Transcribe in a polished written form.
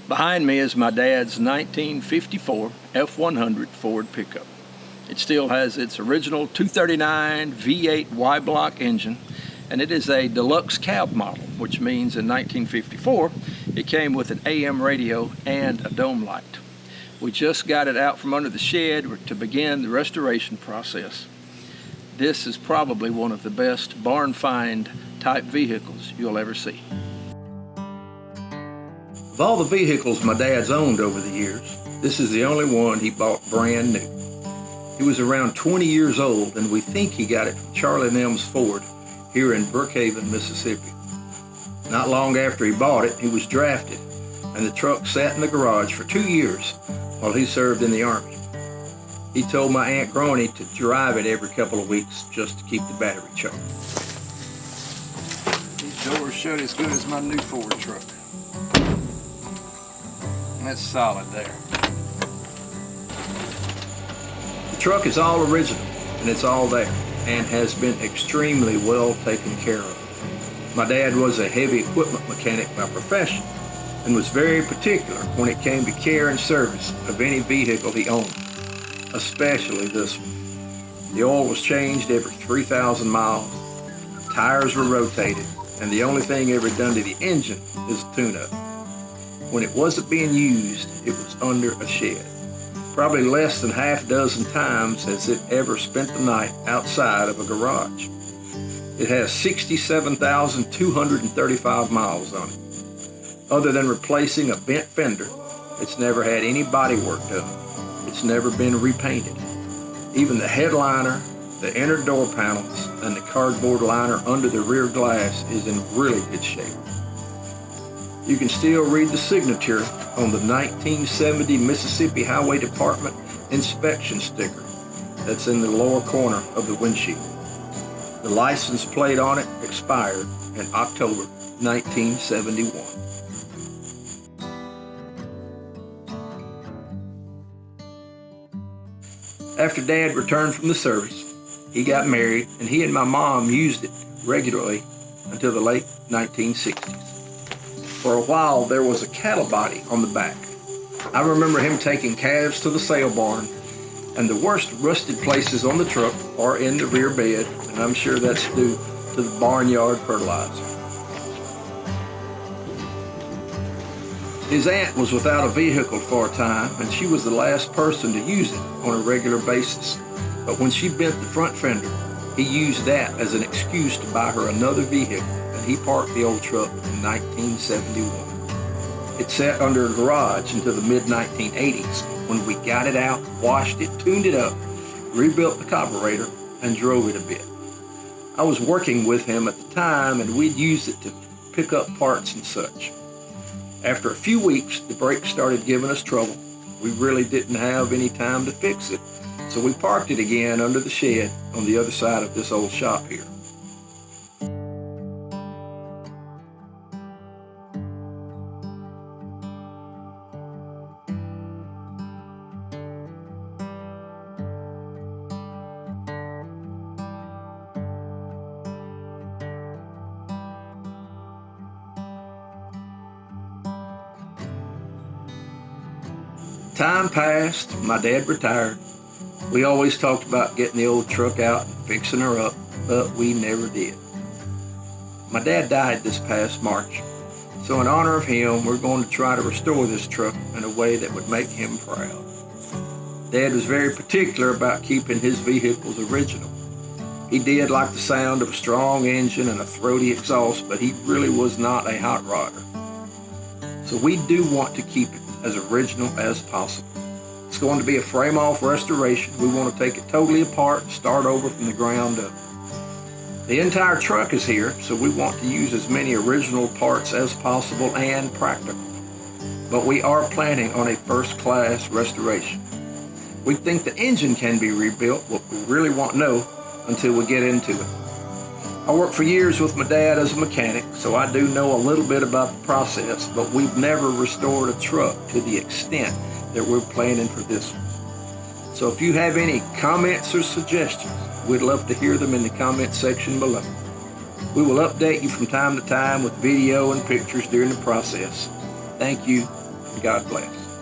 Behind me is my dad's 1954 F100 Ford pickup. It still has its original 239 V8 Y-block engine, and it is a deluxe cab model, which means in 1954 it came with an AM radio and a dome light. We just got it out from under the shed to begin the restoration process. This is probably one of the best barn find type vehicles you'll ever see. Of all the vehicles my dad's owned over the years, this is the only one he bought brand new. He was around 20 years old, and we think he got it from Charlie and M's Ford here in Brookhaven, Mississippi. Not long after he bought it, he was drafted, and the truck sat in the garage for 2 years while he served in the Army. He told my Aunt Granny to drive it every couple of weeks just to keep the battery charged. These doors shut as good as my new Ford truck. That's solid there. The truck is all original, and it's all there, and has been extremely well taken care of. My dad was a heavy equipment mechanic by profession, and was very particular when it came to care and service of any vehicle he owned, especially this one. The oil was changed every 3,000 miles, tires were rotated, and the only thing ever done to the engine is a tune-up. When it wasn't being used, it was under a shed. Probably less than half a dozen times has it ever spent the night outside of a garage. It has 67,235 miles on it. Other than replacing a bent fender, it's never had any body work done. It's never been repainted. Even the headliner, the inner door panels, and the cardboard liner under the rear glass is in really good shape. You can still read the signature on the 1970 Mississippi Highway Department inspection sticker that's in the lower corner of the windshield. The license plate on it expired in October 1971. After Dad returned from the service, he got married, and he and my mom used it regularly until the late 1960s. For a while, there was a cattle body on the back. I remember him taking calves to the sale barn, and the worst rusted places on the truck are in the rear bed, and I'm sure that's due to the barnyard fertilizer. His aunt was without a vehicle for a time, and she was the last person to use it on a regular basis. But when she bent the front fender, he used that as an excuse to buy her another vehicle, and he parked the old truck in 1971. It sat under a garage until the mid-1980s, when we got it out, washed it, tuned it up, rebuilt the carburetor, and drove it a bit. I was working with him at the time, and we'd use it to pick up parts and such. After a few weeks, the brakes started giving us trouble. We really didn't have any time to fix it, so we parked it again under the shed on the other side of this old shop here. Time passed, my dad retired. We always talked about getting the old truck out and fixing her up, but we never did. My dad died this past March, so in honor of him, we're going to try to restore this truck in a way that would make him proud. Dad was very particular about keeping his vehicles original. He did like the sound of a strong engine and a throaty exhaust, but he really was not a hot rodder. So we do want to keep it as original as possible. It's going to be a frame-off restoration. We want to take it totally apart and start over from the ground up. The entire truck is here, so we want to use as many original parts as possible and practical. But we are planning on a first-class restoration. We think the engine can be rebuilt, but we really won't know until we get into it. I worked for years with my dad as a mechanic, so I do know a little bit about the process, but we've never restored a truck to the extent that we're planning for this one. So if you have any comments or suggestions, we'd love to hear them in the comment section below. We will update you from time to time with video and pictures during the process. Thank you, God bless.